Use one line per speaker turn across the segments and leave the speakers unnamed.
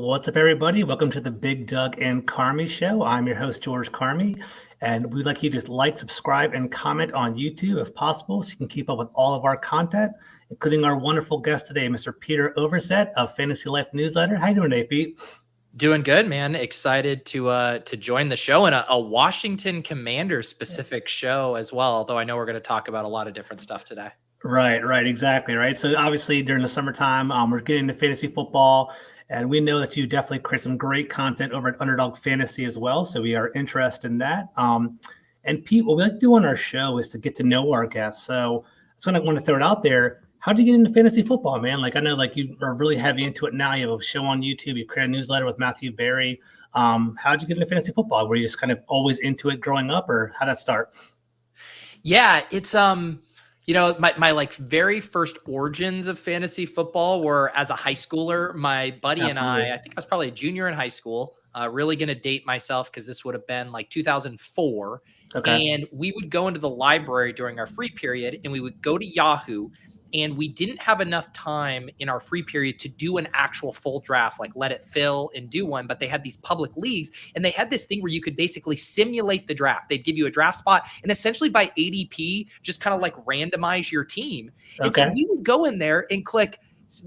What's up, everybody? Welcome to the Big Doug and Carmi Show. I'm your host, George Carmi, and we'd like you to like, subscribe, and comment on YouTube if possible so you can keep up with all of our content, including our wonderful guest today, Mr. Peter Overzet of Fantasy Life Newsletter. How you doing today, Pete?
Doing good, man. Excited to join the show, and a Washington Commanders specific show as well, although I know we're going to talk about a lot of different stuff today.
Right, exactly, right. So obviously during the summertime, we're getting into fantasy football, and we know that you definitely create some great content over at Underdog Fantasy as well. So we are interested in that. And Pete, what we like to do on our show is to get to know our guests. So I want to throw it out there. How'd you get into fantasy football, man? Like I know, like you are really heavy into it now. You have a show on YouTube. You create a newsletter with Matthew Berry. How'd you get into fantasy football? Were you just kind of always into it growing up, or how'd that start?
Yeah, it's my like very first origins of fantasy football were as a high schooler. My buddy
Absolutely.
and I think I was probably a junior in high school. Really going to date myself because this would have been like 2004.
Okay.
And we would go into the library during our free period and we would go to Yahoo, and we didn't have enough time in our free period to do an actual full draft, like let it fill and do one. But they had these public leagues, and they had this thing where you could basically simulate the draft. They'd give you a draft spot and essentially by ADP, just kind of like randomize your team. And so we would go in there and click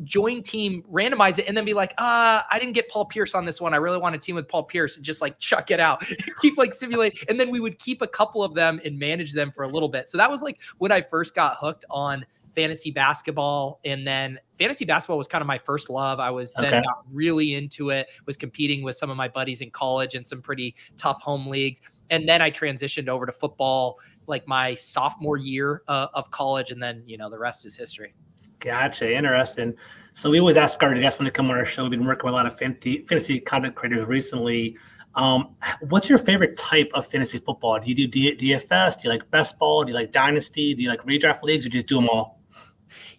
join team, randomize it, and then be like, I didn't get Paul Pierce on this one. I really want a team with Paul Pierce, and just like chuck it out, keep like simulate. And then we would keep a couple of them and manage them for a little bit. So that was like when I first got hooked on fantasy basketball. And then fantasy basketball was kind of my first love. I was then got really into it, was competing with some of my buddies in college in some pretty tough home leagues. And then I transitioned over to football like my sophomore year of college. And then, the rest is history.
Gotcha. Interesting. So we always ask our guests when they come on our show. We've been working with a lot of fantasy content creators recently. What's your favorite type of fantasy football? Do you do DFS? Do you like best ball? Do you like dynasty? Do you like redraft leagues, or just do them all?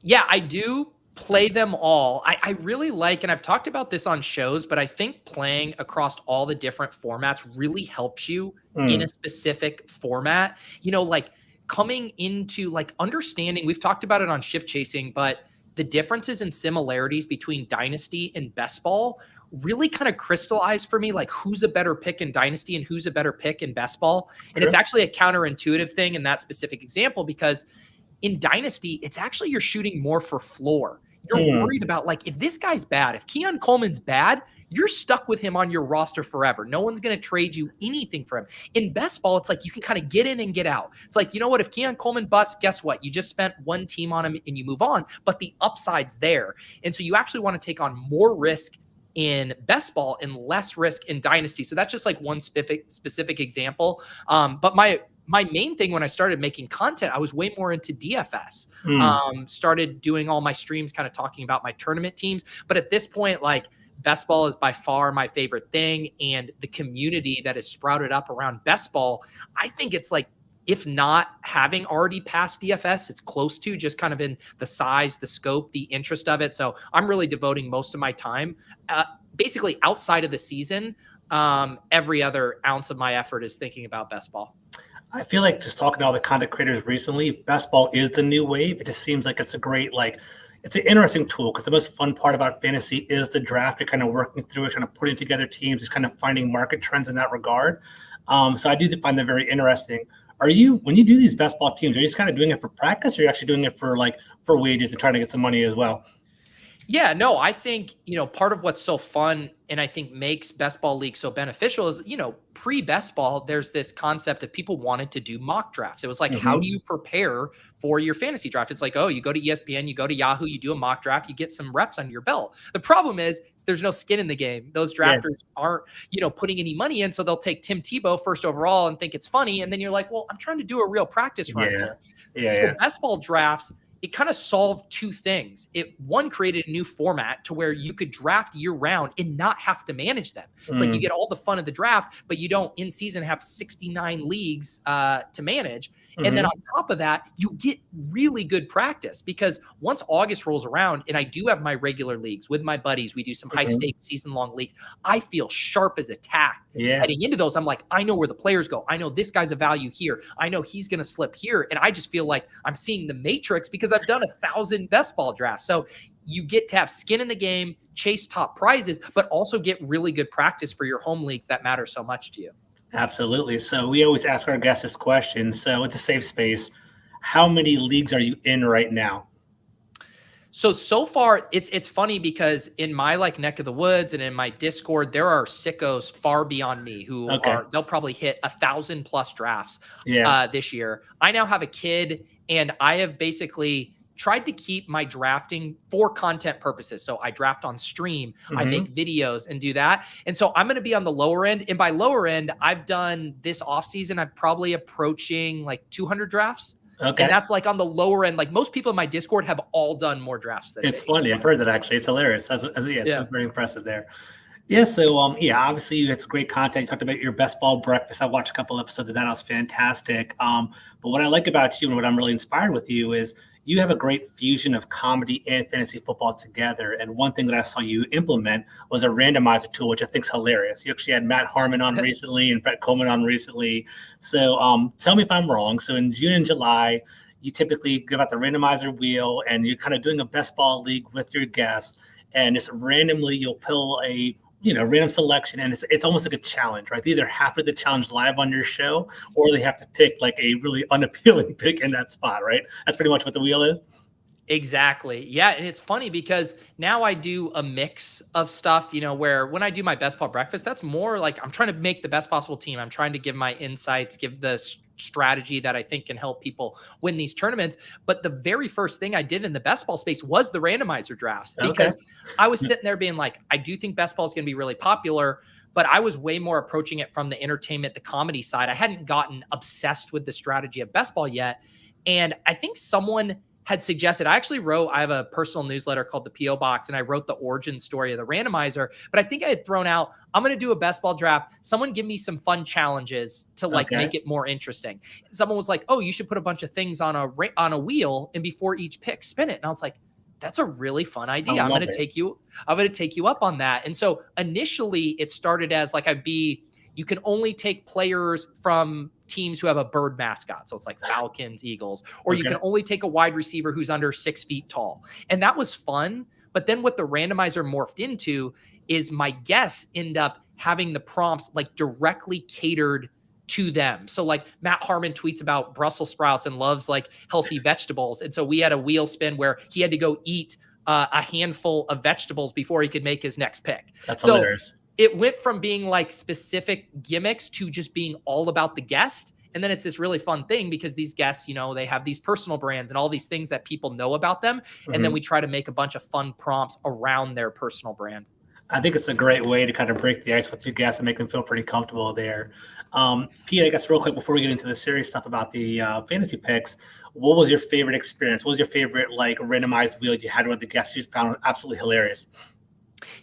Yeah, I do play them all. I really like, and I've talked about this on shows, but I think playing across all the different formats really helps you in a specific format. Like coming into like understanding, we've talked about it on Shift Chasing, but the differences and similarities between dynasty and best ball really kind of crystallized for me, like who's a better pick in dynasty and who's a better pick in best ball. And it's actually a counterintuitive thing in that specific example, because in dynasty, it's actually you're shooting more for floor. You're worried about like, if this guy's bad, if Keon Coleman's bad, you're stuck with him on your roster forever. No one's going to trade you anything for him. In best ball, it's like you can kind of get in and get out. It's like, you know what? If Keon Coleman busts, guess what? You just spent one team on him and you move on, but the upside's there. And so you actually want to take on more risk in best ball and less risk in dynasty. So that's just like one specific example. But my main thing when I started making content, I was way more into DFS. Started doing all my streams, kind of talking about my tournament teams. But at this point, like best ball is by far my favorite thing. And the community that is sprouted up around best ball, I think it's like, if not having already passed DFS, it's close to, just kind of in the size, the scope, the interest of it. So I'm really devoting most of my time, basically outside of the season. Every other ounce of my effort is thinking about best ball.
I feel like just talking to all the content creators recently, best ball is the new wave. It just seems like it's a great, it's an interesting tool, because the most fun part about fantasy is the draft. You're kind of working through it, kind of putting together teams, just kind of finding market trends in that regard. So I do find that very interesting. When you do these best ball teams, are you just kind of doing it for practice, or are you actually doing it for wages and trying to get some money as well?
Yeah, no, I think, part of what's so fun and I think makes best ball league so beneficial is, pre-best ball, there's this concept that people wanted to do mock drafts. It was like, how do you prepare for your fantasy draft? It's like, oh, you go to ESPN, you go to Yahoo, you do a mock draft, you get some reps under your belt. The problem is there's no skin in the game. Those drafters aren't, putting any money in. So they'll take Tim Tebow first overall and think it's funny. And then you're like, well, I'm trying to do a real practice run here. So best ball drafts, it kind of solved two things. One created a new format to where you could draft year round and not have to manage them. It's like you get all the fun of the draft, but you don't in season have 69 leagues to manage. And then on top of that, you get really good practice, because once August rolls around and I do have my regular leagues with my buddies, we do some high stakes season long leagues. I feel sharp as a tack heading into those. I'm like, I know where the players go. I know this guy's a value here. I know he's going to slip here. And I just feel like I'm seeing the matrix because I've done 1,000 best ball drafts. So you get to have skin in the game, chase top prizes, but also get really good practice for your home leagues that matter so much to you.
Absolutely. So we always ask our guests this question. So it's a safe space. How many leagues are you in right now?
So far it's funny because in my like neck of the woods and in my Discord, there are sickos far beyond me who they'll probably hit 1,000+ drafts this year. I now have a kid and I have basically tried to keep my drafting for content purposes. So I draft on stream, I make videos and do that. And so I'm going to be on the lower end. And by lower end, I've done this offseason, I'm probably approaching like 200 drafts.
Okay.
And that's like on the lower end. Like most people in my Discord have all done more drafts than
It's
me.
funny. I've heard that actually. It's hilarious. It's very impressive there. Yeah. So, obviously you had some great content. You talked about your best ball breakfast. I watched a couple episodes of that. It was fantastic. But what I like about you and what I'm really inspired with you is you have a great fusion of comedy and fantasy football together. And one thing that I saw you implement was a randomizer tool, which I think is hilarious. You actually had Matt Harmon on recently and Brett Coleman on recently. So tell me if I'm wrong. So in June and July, you typically give out the randomizer wheel and you're kind of doing a best ball league with your guests. And just randomly you'll pull a random selection, and it's almost like a challenge, right? They either have to do the challenge live on your show, or they have to pick like a really unappealing pick in that spot, right? That's pretty much what the wheel is.
Exactly. Yeah. And it's funny because now I do a mix of stuff, where when I do my best ball breakfast, that's more like I'm trying to make the best possible team. I'm trying to give my insights, give the strategy that I think can help people win these tournaments. But the very first thing I did in the best ball space was the randomizer drafts, because I was sitting there being like, I do think best ball is going to be really popular, but I was way more approaching it from the entertainment, the comedy side. I hadn't gotten obsessed with the strategy of best ball yet. And I think someone had suggested, I have a personal newsletter called the PO Box, and I wrote the origin story of the randomizer, but I think I had thrown out, I'm going to do a best ball draft. Someone give me some fun challenges to make it more interesting. And someone was like, oh, you should put a bunch of things on a wheel, and before each pick, spin it. And I was like, that's a really fun idea. I'm going to take you up on that. And so initially it started as like, you can only take players from teams who have a bird mascot. So it's like Falcons, Eagles, or you can only take a wide receiver who's under 6 feet tall. And that was fun. But then what the randomizer morphed into is my guests end up having the prompts like directly catered to them. So like Matt Harmon tweets about Brussels sprouts and loves like healthy vegetables. And so we had a wheel spin where he had to go eat a handful of vegetables before he could make his next pick.
That's hilarious.
It went from being like specific gimmicks to just being all about the guest. And then it's this really fun thing because these guests, they have these personal brands and all these things that people know about them. And then we try to make a bunch of fun prompts around their personal brand.
I think it's a great way to kind of break the ice with your guests and make them feel pretty comfortable there. Pete, I guess real quick before we get into the serious stuff about the fantasy picks, what was your favorite experience? What was your favorite like randomized wheel you had with the guests you found absolutely hilarious?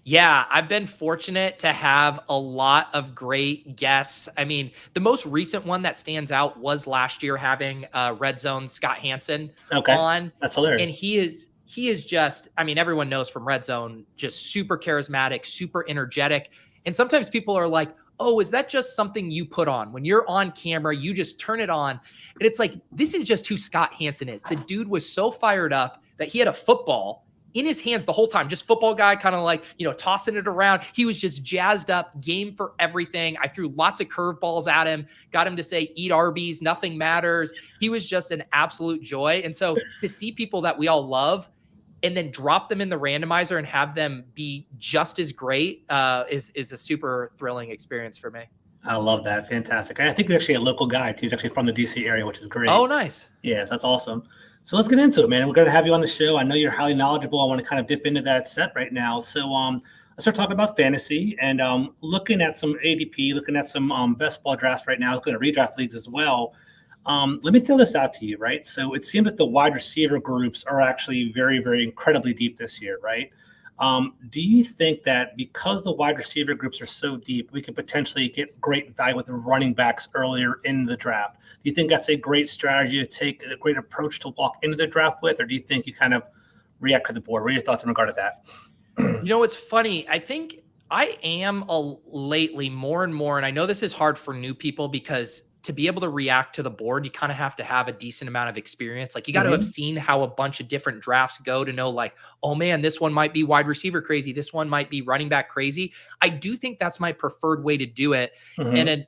Yeah, I've been fortunate to have a lot of great guests. I mean, the most recent one that stands out was last year having Red Zone Scott Hansen on.
That's hilarious.
And he is just, I mean, everyone knows from Red Zone, just super charismatic, super energetic. And sometimes people are like, oh, is that just something you put on? When you're on camera, you just turn it on. And it's like, this is just who Scott Hansen is. The dude was so fired up that he had a football in his hands the whole time, just football guy, kind of like, tossing it around. He was just jazzed up, game for everything. I threw lots of curveballs at him, got him to say, eat Arby's, nothing matters. He was just an absolute joy. And so to see people that we all love and then drop them in the randomizer and have them be just as great is a super thrilling experience for me.
I love that. Fantastic. I think we're actually a local guy. He's actually from the DC area, which is great.
Oh, nice.
Yes, that's awesome. So let's get into it, man. We're going to have you on the show. I know you're highly knowledgeable. I want to kind of dip into that set right now. So let's start talking about fantasy and looking at some ADP, looking at some best ball drafts right now, looking at redraft leagues as well. Let me throw this out to you, right? So it seems that the wide receiver groups are actually very, very incredibly deep this year, right? Do you think that because the wide receiver groups are so deep, we could potentially get great value with the running backs earlier in the draft? Do you think that's a great strategy to take, a great approach to walk into the draft with, or do you think you kind of react to the board? What are your thoughts in regard to that?
It's funny. I think I am lately more and more, and I know this is hard for new people because to be able to react to the board, you kind of have to have a decent amount of experience. Like you got to have seen how a bunch of different drafts go to know like, oh man, this one might be wide receiver crazy. This one might be running back crazy. I do think that's my preferred way to do it. And,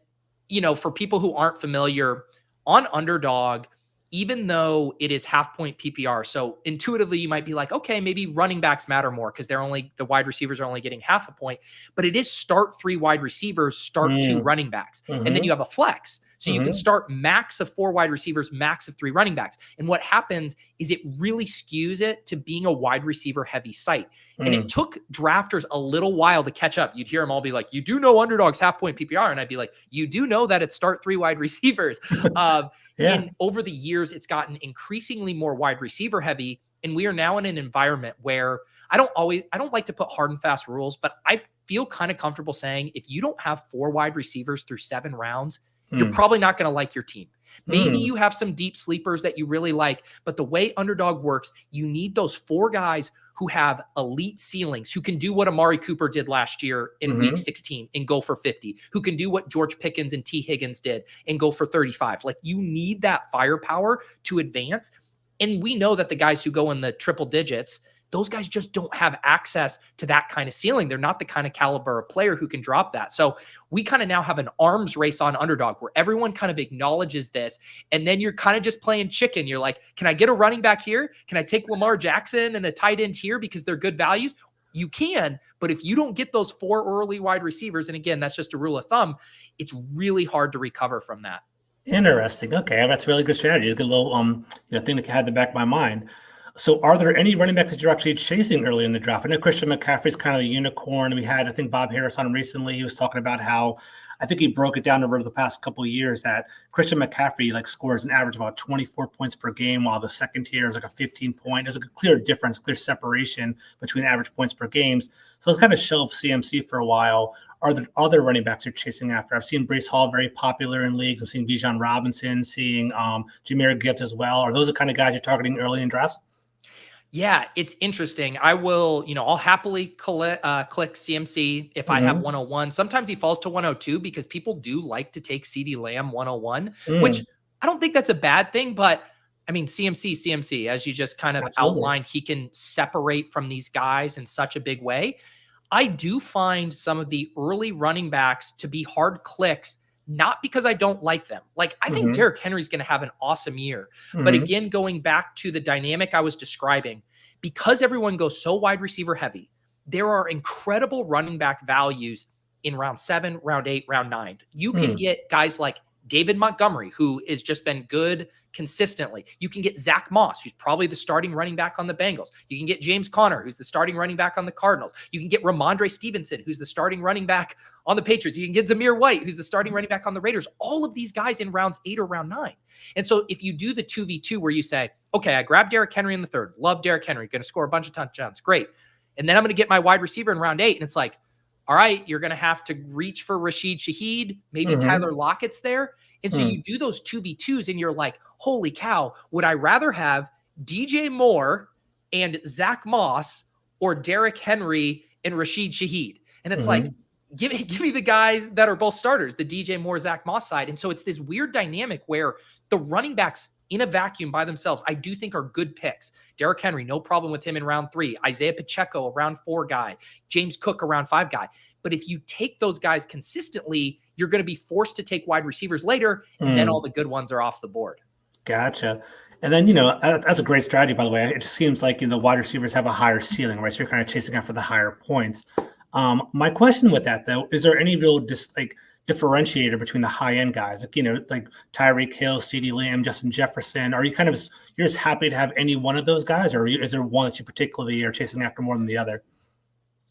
for people who aren't familiar on Underdog, even though it is half point PPR, so intuitively you might be like, okay, maybe running backs matter more because the wide receivers are only getting half a point, but it is start 3 wide receivers, start 2 running backs. And then you have a flex. So you can start max of 4 wide receivers, max of 3 running backs. And what happens is it really skews it to being a wide receiver heavy site. And it took drafters a little while to catch up. You'd hear them all be like, you do know Underdog's half point PPR. And I'd be like, you do know that it's start 3 wide receivers. And over the years, it's gotten increasingly more wide receiver heavy. And we are now in an environment where I don't like to put hard and fast rules, but I feel kind of comfortable saying if you don't have 4 wide receivers through 7 rounds, you're probably not going to like your team. Maybe you have some deep sleepers that you really like, but the way Underdog works, you need those 4 guys who have elite ceilings, who can do what Amari Cooper did last year in week 16 and go for 50, who can do what George Pickens and T. Higgins did and go for 35. Like you need that firepower to advance. And we know that the guys who go in the triple digits, those guys just don't have access to that kind of ceiling. They're not the kind of caliber of player who can drop that. So we kind of now have an arms race on Underdog where everyone kind of acknowledges this. And then you're kind of just playing chicken. You're like, can I get a running back here? Can I take Lamar Jackson and a tight end here because they're good values? You can, but if you don't get those 4 early wide receivers, and again, that's just a rule of thumb, it's really hard to recover from that.
Interesting. Okay, that's a really good strategy. It's a good little thing that I had in the back of my mind. So are there any running backs that you're actually chasing early in the draft? I know Christian McCaffrey's kind of a unicorn. We had, I think, Bob Harris on recently. He was talking about how, I think he broke it down over the past couple of years that Christian McCaffrey scores an average of about 24 points per game, while the second tier is like a 15 point. There's a clear difference, clear separation between average points per games. So it's kind of shelved CMC for a while. Are there other running backs you're chasing after? I've seen Breece Hall very popular in leagues. I've seen Bijan Robinson, seeing Jahmyr Gibbs as well. Are those the kind of guys you're targeting early in drafts?
Yeah, it's interesting. I will, I'll happily click CMC if I have 101. Sometimes he falls to 102 because people do like to take CeeDee Lamb 101, which I don't think that's a bad thing. But I mean, CMC, as you just kind of outlined, he can separate from these guys in such a big way. I do find some of the early running backs to be hard clicks, not because I don't like them. Like, I think Derrick Henry's going to have an awesome year. But again, going back to the dynamic I was describing, because everyone goes so wide receiver heavy, there are incredible running back values in round 7, round 8, round 9. You can get guys like David Montgomery, who has just been good consistently. You can get Zach Moss, who's probably the starting running back on the Bengals. You can get James Conner, who's the starting running back on the Cardinals. You can get Ramondre Stevenson, who's the starting running back on the Patriots. You can get Zamir White, who's the starting running back on the Raiders. All of these guys in rounds 8 or round 9. And so if you do the 2v2 where you say, okay, I grabbed Derrick Henry in the 3rd, love Derrick Henry, going to score a bunch of touchdowns, great. And then I'm going to get my wide receiver in round 8. And it's like, all right, you're going to have to reach for Rashid Shaheed. Maybe Tyler Lockett's there. And so you do those 2v2s and you're like, holy cow, would I rather have DJ Moore and Zach Moss or Derrick Henry and Rashid Shaheed? And it's like, give me the guys that are both starters, the DJ Moore, Zach Moss side. And so it's this weird dynamic where the running backs in a vacuum by themselves, I do think are good picks. Derrick Henry, no problem with him in round 3. Isaiah Pacheco, a round 4 guy. James Cook, a round 5 guy. But if you take those guys consistently, you're going to be forced to take wide receivers later, and then all the good ones are off the board.
Gotcha. And then, that's a great strategy, by the way. It just seems like, wide receivers have a higher ceiling, right? So you're kind of chasing after the higher points. My question with that, though, is there any real differentiator between the high-end guys? Like Tyreek Hill, CeeDee Lamb, Justin Jefferson. Are you you're just happy to have any one of those guys, or is there one that you particularly are chasing after more than the other?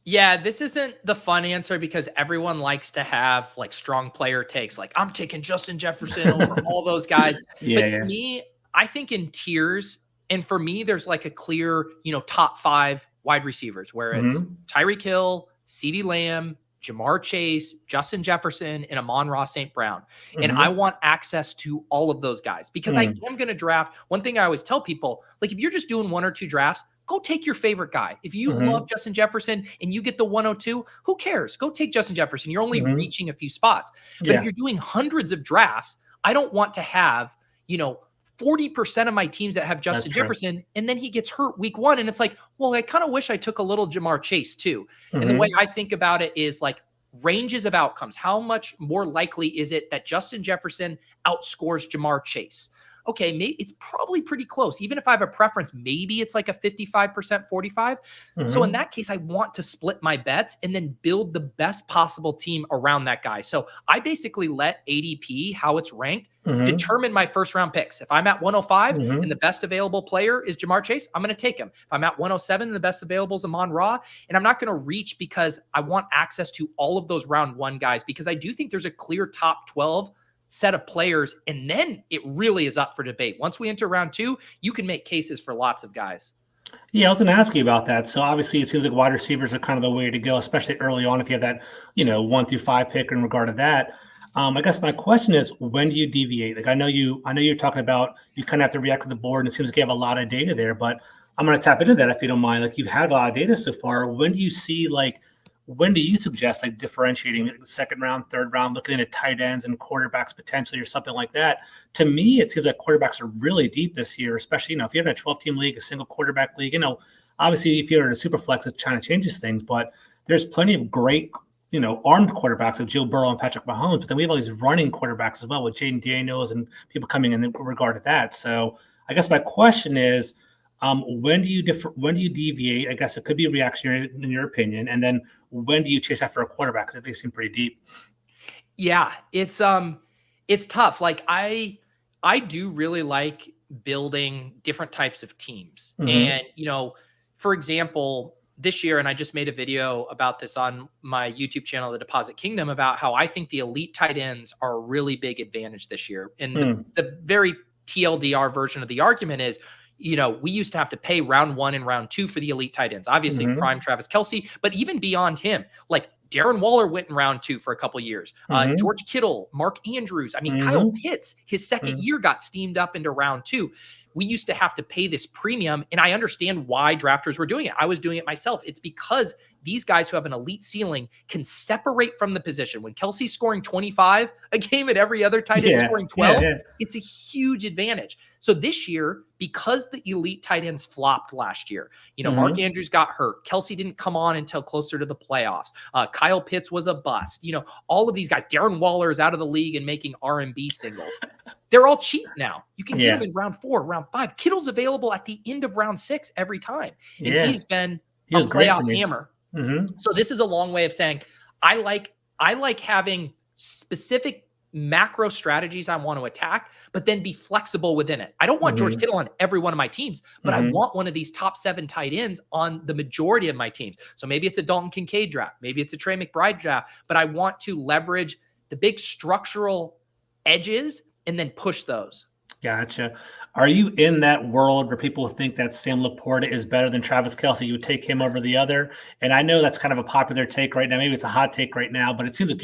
Yeah, this isn't the fun answer because everyone likes to have strong player takes. Like, I'm taking Justin Jefferson over all those guys. For me, I think in tiers. And for me, there's a clear, top 5 wide receivers where it's Tyreek Hill, CeeDee Lamb, Jamar Chase, Justin Jefferson, and Amon-Ra St. Brown. And I want access to all of those guys because I am going to draft. One thing I always tell people, if you're just doing 1 or 2 drafts, go take your favorite guy. If you love Justin Jefferson and you get the 102, who cares? Go take Justin Jefferson. You're only reaching a few spots. But if you're doing hundreds of drafts, I don't want to have, 40% of my teams that have Justin
That's true.
Jefferson, and then he gets hurt week 1. And it's like, well, I kind of wish I took a little Jamar Chase too. And the way I think about it is like ranges of outcomes. How much more likely is it that Justin Jefferson outscores Jamar Chase? Okay, it's probably pretty close. Even if I have a preference, maybe it's like a 55%, 45. So in that case, I want to split my bets and then build the best possible team around that guy. So I basically let ADP, how it's ranked, determine my first round picks. If I'm at 105 and the best available player is Jamar Chase, I'm going to take him. If I'm at 107 and the best available is Amon-Ra, and I'm not going to reach because I want access to all of those round 1 guys, because I do think there's a clear top 12 set of players, and then it really is up for debate. Once we enter round 2, you can make cases for lots of guys.
Yeah, I was going to ask you about that. So obviously, it seems like wide receivers are kind of the way to go, especially early on if you have that, 1 through 5 pick in regard to that. I guess my question is, when do you deviate? Like I know you're talking about you kind of have to react to the board, and it seems like you have a lot of data there. But I'm going to tap into that if you don't mind. Like you've had a lot of data so far. When do you suggest like differentiating second round, third round, looking at tight ends and quarterbacks potentially or something like that? To me, it seems like quarterbacks are really deep this year, especially, if you're in a 12-team league, a single quarterback league, obviously if you're in a super flex, it kind of changes things, but there's plenty of great, armed quarterbacks like Joe Burrow and Patrick Mahomes, but then we have all these running quarterbacks as well with Jaden Daniels and people coming in regard to that. So I guess my question is, when do you deviate? I guess it could be reactionary in your opinion. And then when do you chase after a quarterback? Because they seem pretty deep.
Yeah, it's tough. Like I do really like building different types of teams. And, for example, this year, and I just made a video about this on my YouTube channel, The Deposit Kingdom, about how I think the elite tight ends are a really big advantage this year. And the very TLDR version of the argument is, we used to have to pay round 1 and round 2 for the elite tight ends, obviously prime Travis Kelce, but even beyond him, like Darren Waller went in round 2 for a couple of years. George Kittle, Mark Andrews. I mean, Kyle Pitts, his second year got steamed up into round 2. We used to have to pay this premium, and I understand why drafters were doing it. I was doing it myself. It's because these guys who have an elite ceiling can separate from the position. When Kelsey's scoring 25 a game and every other tight end scoring 12, it's a huge advantage. So this year, because the elite tight ends flopped last year, Mark Andrews got hurt. Kelsey didn't come on until closer to the playoffs. Kyle Pitts was a bust. All of these guys, Darren Waller is out of the league and making R&B singles. They're all cheap now. You can get them in round 4, round 5. Kittle's available at the end of round 6 every time. And he's been a playoff hammer. So this is a long way of saying I like having specific macro strategies I want to attack, but then be flexible within it. I don't want George Kittle on every one of my teams, but I want one of these top 7 tight ends on the majority of my teams. So maybe it's a Dalton Kincaid draft. Maybe it's a Trey McBride draft, but I want to leverage the big structural edges and then push those.
Gotcha. Are you in that world where people think that Sam Laporta is better than Travis Kelce? You would take him over the other? And I know that's kind of a popular take right now. Maybe it's a hot take right now, but it seems like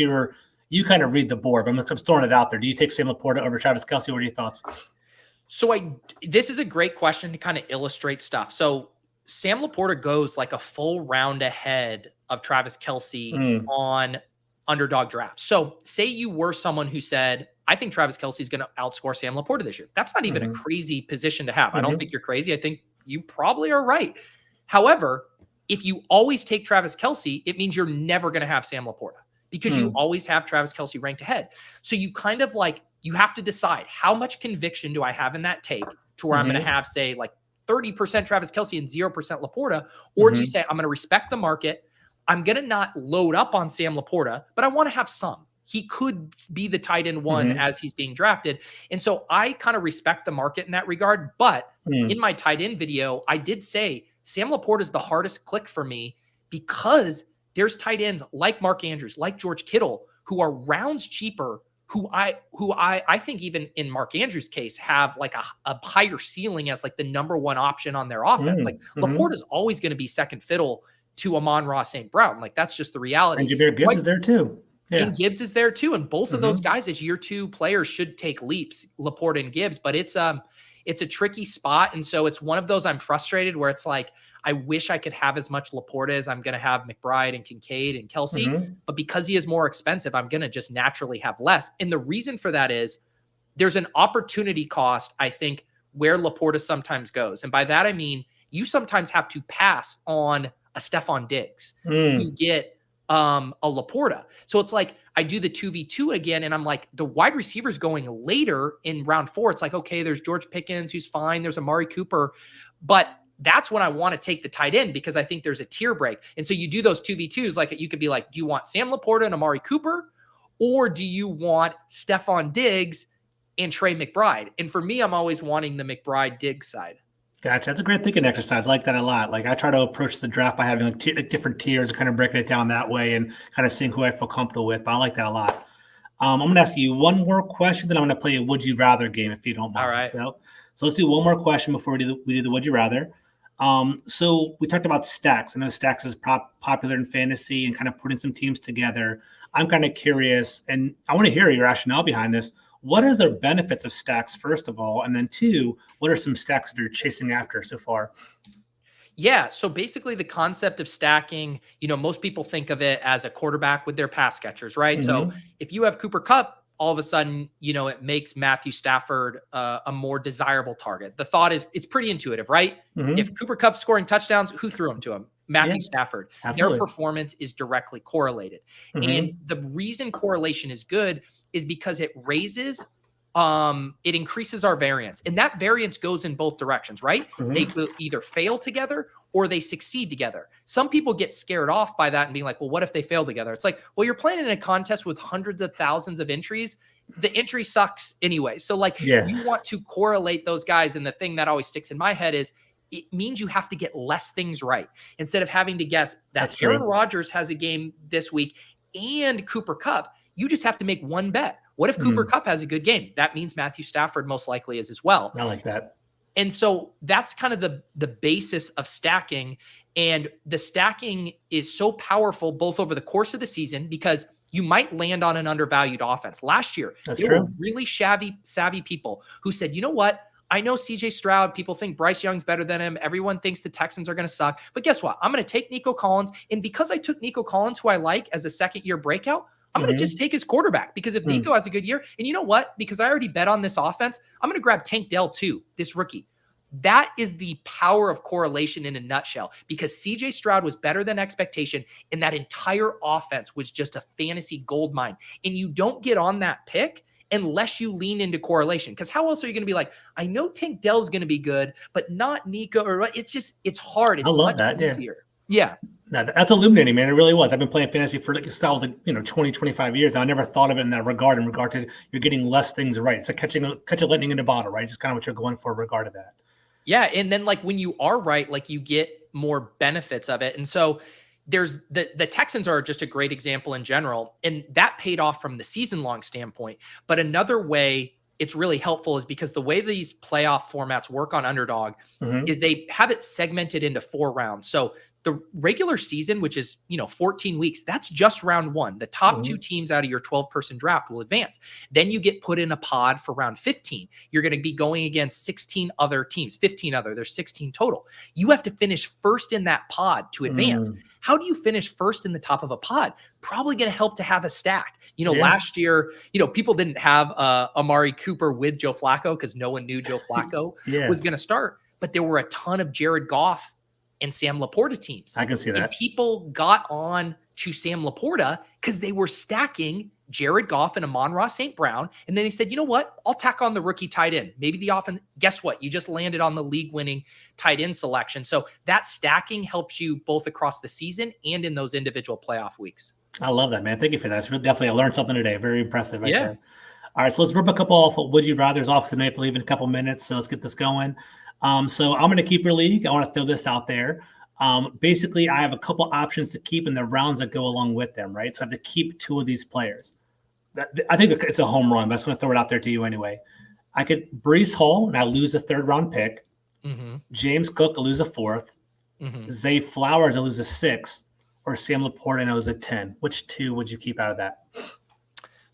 you kind of read the board. But I'm just throwing it out there. Do you take Sam Laporta over Travis Kelce? What are your thoughts?
So this is a great question to kind of illustrate stuff. So Sam Laporta goes like a full round ahead of Travis Kelce on underdog draft. So say you were someone who said, I think Travis Kelce is going to outscore Sam Laporta this year. That's not even a crazy position to have. I don't think you're crazy. I think you probably are right. However, if you always take Travis Kelce, it means you're never going to have Sam Laporta because you always have Travis Kelce ranked ahead. So you kind of you have to decide how much conviction do I have in that take to where I'm going to have, say, like 30% Travis Kelce and 0% Laporta, or do you say, I'm going to respect the market. I'm going to not load up on Sam Laporta, but I want to have some. He could be the tight end 1 as he's being drafted. And so I kind of respect the market in that regard. But in my tight end video, I did say Sam Laporta is the hardest click for me because there's tight ends like Mark Andrews, like George Kittle, who are rounds cheaper, who I think even in Mark Andrews' case have like a higher ceiling as like the number 1 option on their offense. Like Laporta is always going to be second fiddle to Amon-Ra St. Brown. Like that's just the reality.
And Jahmyr Gibbs is there too.
Yeah. And Gibbs is there too. And both of those guys as year 2 players should take leaps, Laporta and Gibbs, but it's a tricky spot. And so it's one of those I'm frustrated where it's like, I wish I could have as much Laporta as I'm going to have McBride and Kincaid and Kelce, but because he is more expensive, I'm going to just naturally have less. And the reason for that is there's an opportunity cost, I think, where Laporta sometimes goes. And by that, I mean, you sometimes have to pass on a Stephon Diggs to get a Laporta. So it's like I do the 2v2 again, and I'm like, the wide receivers going later in round 4. It's like, okay, there's George Pickens, who's fine. There's Amari Cooper. But that's when I want to take the tight end because I think there's a tier break. And so you do those 2v2s. Like you could be like, do you want Sam Laporta and Amari Cooper? Or do you want Stephon Diggs and Trey McBride? And for me, I'm always wanting the McBride Diggs side.
Gotcha. That's a great thinking exercise. I like that a lot. Like I try to approach the draft by having like different tiers, kind of breaking it down that way and kind of seeing who I feel comfortable with. But I like that a lot. I'm going to ask you one more question, then I'm going to play a Would You Rather game if you don't mind.
All right.
So let's do one more question before we do the Would You Rather. So we talked about stacks. I know stacks is popular in fantasy and kind of putting some teams together. I'm kind of curious, and I want to hear your rationale behind this. What are the benefits of stacks, first of all? And then 2, what are some stacks that you're chasing after so far?
Yeah. So basically the concept of stacking, most people think of it as a quarterback with their pass catchers, right? So if you have Cooper Kupp, all of a sudden, it makes Matthew Stafford a more desirable target. The thought is it's pretty intuitive, right? If Cooper Kupp's scoring touchdowns, who threw them to him? Matthew Stafford.
Absolutely.
Their performance is directly correlated. And the reason correlation is good is because it increases our variance. And that variance goes in both directions, right? They will either fail together or they succeed together. Some people get scared off by that and being like, well, what if they fail together? It's like, well, you're playing in a contest with hundreds of thousands of entries. The entry sucks anyway. So you want to correlate those guys. And the thing that always sticks in my head is it means you have to get less things right instead of having to guess that Aaron Rodgers has a game this week and Cooper Kupp. You just have to make one bet. What if Cooper Kupp has a good game? That means Matthew Stafford most likely is as well.
I like that.
And so that's kind of the basis of stacking. And the stacking is so powerful both over the course of the season because you might land on an undervalued offense. Last year, there were really savvy people who said, you know what? I know CJ Stroud. People think Bryce Young's better than him. Everyone thinks the Texans are going to suck. But guess what? I'm going to take Nico Collins. And because I took Nico Collins, who I like as a second-year breakout, I'm going to just take his quarterback because if Nico has a good year, and you know what? Because I already bet on this offense, I'm going to grab Tank Dell too, this rookie. That is the power of correlation in a nutshell because CJ Stroud was better than expectation and that entire offense was just a fantasy gold mine. And you don't get on that pick unless you lean into correlation. Because how else are you going to be like, I know Tank Dell's going to be good, but not Nico. Or it's hard. It's much easier. Yeah.
No, that's illuminating, man. It really was. I've been playing fantasy for 20, 25 years. And I never thought of it in that regard, to you're getting less things right. It's like catching lightning in a bottle, right? Just kind of what you're going for in regard to that.
Yeah. And then when you are right, you get more benefits of it. And so there's the Texans are just a great example in general. And that paid off from the season long standpoint. But another way it's really helpful is because the way these playoff formats work on Underdog is they have it segmented into 4 rounds. So the regular season, which is, 14 weeks, that's just round 1. The top 2 teams out of your 12-person draft will advance. Then you get put in a pod for round 15. You're going to be going against 16 other teams, 15 other. There's 16 total. You have to finish first in that pod to advance. How do you finish first in the top of a pod? Probably going to help to have a stack. Last year, people didn't have Amari Cooper with Joe Flacco because no one knew Joe Flacco was going to start. But there were a ton of Jared Goff and Sam Laporta teams.
I can see that.
And people got on to Sam Laporta because they were stacking Jared Goff and Amon-Ra St. Brown. And then they said, you know what? I'll tack on the rookie tight end. Maybe the offense. Guess what? You just landed on the league-winning tight end selection. So that stacking helps you both across the season and in those individual playoff weeks.
I love that, man. Thank you for that. It's definitely, I learned something today. Very impressive right there. All right, so let's rip a couple off Would You Rathers off tonight. We'll leave in a couple minutes, so let's get this going. So I'm going to keep your league. I want to throw this out there. Basically, I have a couple options to keep in the rounds that go along with them, right? So I have to keep 2 of these players. I think it's a home run, but I'm just going to throw it out there to you anyway. I could Breece Hall, and I lose a 3rd-round pick. James Cook, I lose a 4th. Zay Flowers, I lose a 6th. Or Sam Laporta, and I lose a 10. Which 2 would you keep out of that?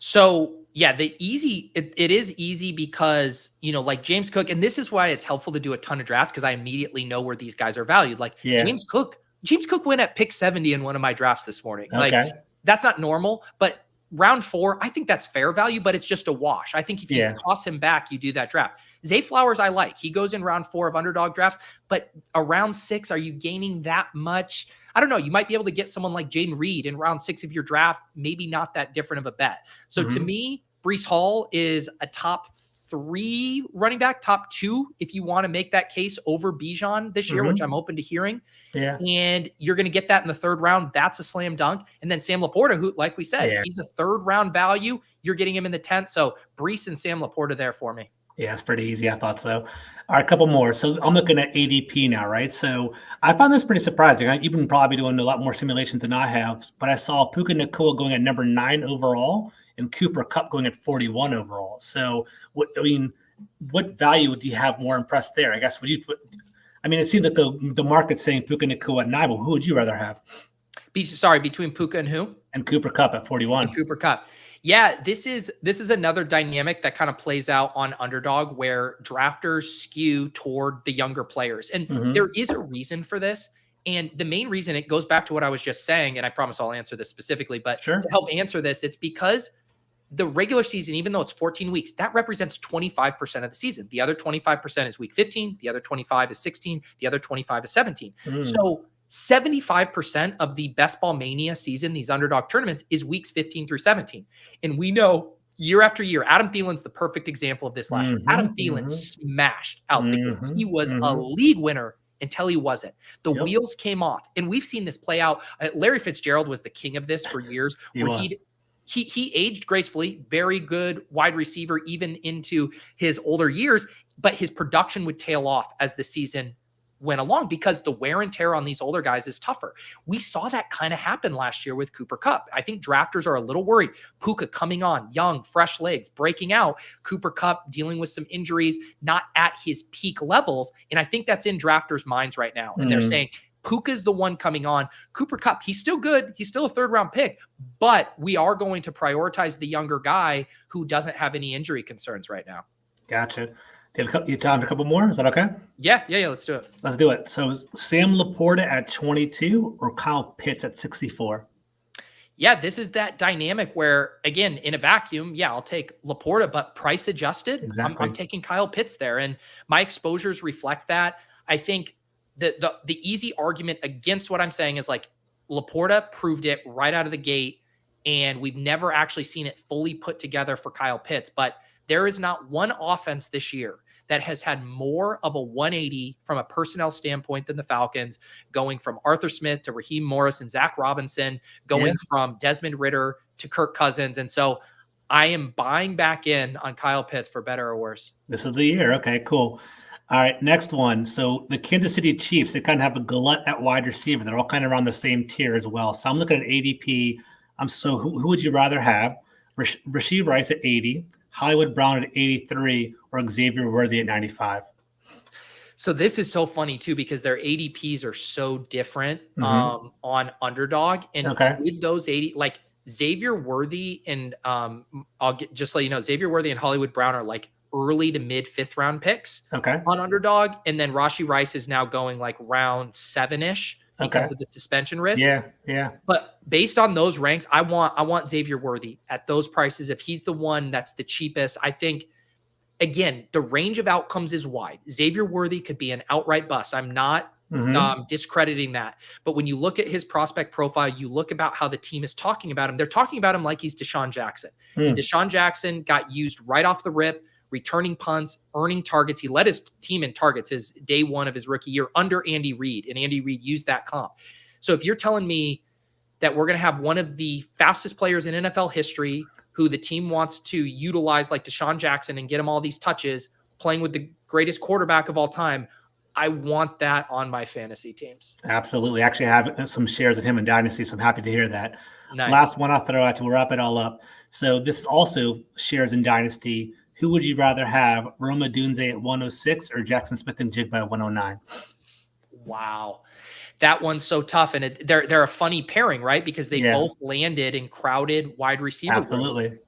So, yeah, it is easy because, like James Cook, and this is why it's helpful to do a ton of drafts because I immediately know where these guys are valued. James Cook went at pick 70 in one of my drafts this morning.
Okay.
That's not normal, but round 4, I think that's fair value, but it's just a wash. I think if you toss him back, you do that draft. Zay Flowers, I like. He goes in round 4 of underdog drafts, but around 6, are you gaining that much? I don't know. You might be able to get someone like Jaden Reed in round 6 of your draft. Maybe not that different of a bet. So to me, Breece Hall is a top 3 running back, top 2, if you want to make that case over Bijan this year, which I'm open to hearing.
Yeah.
And you're going to get that in the 3rd round. That's a slam dunk. And then Sam Laporta, who, like we said, he's a 3rd round value. You're getting him in the 10th. So Breece and Sam Laporta there for me.
Yeah, it's pretty easy. I thought so. All right, a couple more. So I'm looking at ADP now, right? So I found this pretty surprising. You've been probably doing a lot more simulations than I have, but I saw Puka Nacua going at number 9 overall and Cooper Kupp going at 41 overall. So what value do you have more impressed there? I guess it seems like the market's saying Puka Nacua at 9, but who would you rather have?
Between Puka and who?
And Cooper Kupp at 41.
And Cooper Kupp. Yeah, this is another dynamic that kind of plays out on Underdog where drafters skew toward the younger players. And there is a reason for this. And the main reason, it goes back to what I was just saying, and I promise I'll answer this specifically, but to help answer this, it's because the regular season, even though it's 14 weeks, that represents 25% of the season. The other 25% is week 15. The other 25 is 16. The other 25 is 17. So 75% of the Best Ball Mania season, these underdog tournaments, is weeks 15 through 17. And we know year after year, Adam Thielen's the perfect example of this last year. Adam Thielen smashed out the game. He was a league winner until he wasn't. The wheels came off. And we've seen this play out. Larry Fitzgerald was the king of this for years. He aged gracefully, very good wide receiver, even into his older years, but his production would tail off as the season went along because the wear and tear on these older guys is tougher. We saw that kind of happen last year with Cooper Kupp. I think drafters are a little worried. Puka coming on, young, fresh legs, breaking out. Cooper Kupp dealing with some injuries, not at his peak levels. And I think that's in drafters' minds right now. And they're saying, Puka's the one coming on. Cooper Kupp, he's still good. He's still a 3rd round pick, but we are going to prioritize the younger guy who doesn't have any injury concerns right now.
Gotcha. You time a couple more? Is that okay?
Yeah. Let's do it.
Let's do it. So Sam Laporta at 22 or Kyle Pitts at 64?
Yeah, this is that dynamic where, again, in a vacuum, I'll take Laporta, but price adjusted, I'm taking Kyle Pitts there. And my exposures reflect that. I think the easy argument against what I'm saying is like Laporta proved it right out of the gate, and we've never actually seen it fully put together for Kyle Pitts. But there is not one offense this year that has had more of a 180 from a personnel standpoint than the Falcons, going from Arthur Smith to Raheem Morris and Zach Robinson, going from Desmond Ridder to Kirk Cousins. And so I am buying back in on Kyle Pitts for better or worse.
This is the year. Okay, cool. All right, next one. So the Kansas City Chiefs, they kind of have a glut at wide receiver. They're all kind of around the same tier as well. So I'm looking at ADP. Who would you rather have? Rashee Rice at 80, Hollywood Brown at 83, or Xavier Worthy at 95?
So this is so funny too, because their ADPs are so different on Underdog. And with those 80, like Xavier Worthy and just let you know, Xavier Worthy and Hollywood Brown are like early to mid 5th round picks on Underdog. And then Rashee Rice is now going like round 7-ish because of the suspension risk. Yeah. But based on those ranks, I want Xavier Worthy at those prices. If he's the one that's the cheapest, I think, again, the range of outcomes is wide. Xavier Worthy could be an outright bust. I'm not discrediting that. But when you look at his prospect profile, you look about how the team is talking about him. They're talking about him like he's Deshaun Jackson. And Deshaun Jackson got used right off the rip, returning punts, earning targets. He led his team in targets his day one of his rookie year under Andy Reid, and Andy Reid used that comp. So if you're telling me that we're going to have one of the fastest players in NFL history who the team wants to utilize like Deshaun Jackson and get him all these touches, playing with the greatest quarterback of all time, I want that on my fantasy teams.
Absolutely. Actually, I have some shares of him in Dynasty, so I'm happy to hear that.
Nice.
Last one I'll throw out to wrap it all up. So this also shares in Dynasty. Who would you rather have, Roma Dunze at 106 or Jackson Smith and Jigba at 109?
Wow. That one's so tough. And they're a funny pairing, right? Because they both landed in crowded wide receiver
Absolutely.
rooms.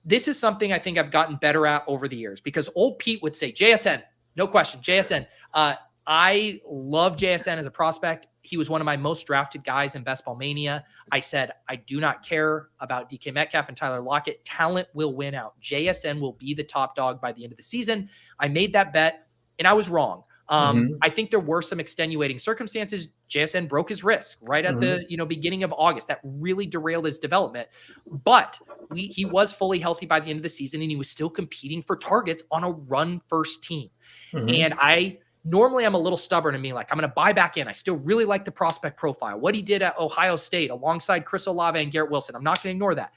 This is something I think I've gotten better at over the years, because old Pete would say, JSN, no question, JSN. I love JSN as a prospect. he was one of my most drafted guys in Best Ball Mania. I said, I do not care about DK Metcalf and Tyler Lockett. Talent will win out. JSN will be the top dog by the end of the season. I made that bet, and I was wrong. I think there were some extenuating circumstances. JSN broke his wrist right at the beginning of August. That really derailed his development. But he was fully healthy by the end of the season, and he was still competing for targets on a run-first team. And normally I'm a little stubborn and being like, I'm going to buy back in. I still really like the prospect profile. What he did at Ohio State alongside Chris Olave and Garrett Wilson, I'm not going to ignore that.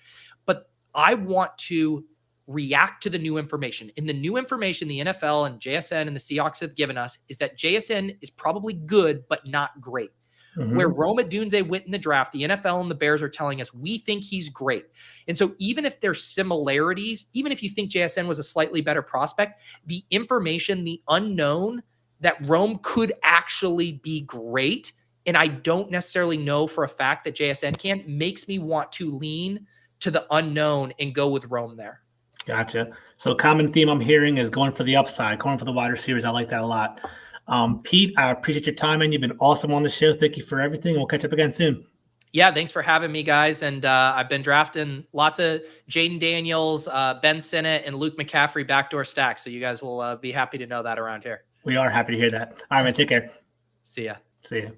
But I want to react to the new information. And the new information the NFL and JSN and the Seahawks have given us is that JSN is probably good, but not great. Where Rome Odunze went in the draft, the NFL and the Bears are telling us we think he's great. And so even if there's similarities, even if you think JSN was a slightly better prospect, the information, the unknown that Rome could actually be great, and I don't necessarily know for a fact that JSN can, makes me want to lean to the unknown and go with Rome there.
Gotcha. So a common theme I'm hearing is going for the upside, going for the wide receivers. I like that a lot. Pete, I appreciate your time, and you've been awesome on the show. Thank you for everything. We'll catch up again soon.
Yeah, thanks for having me, guys. And I've been drafting lots of Jaden Daniels, Ben Sinnott, and Luke McCaffrey backdoor stacks. So you guys will be happy to know that around here.
We are happy to hear that. All right, man. Take care.
See ya.
See ya.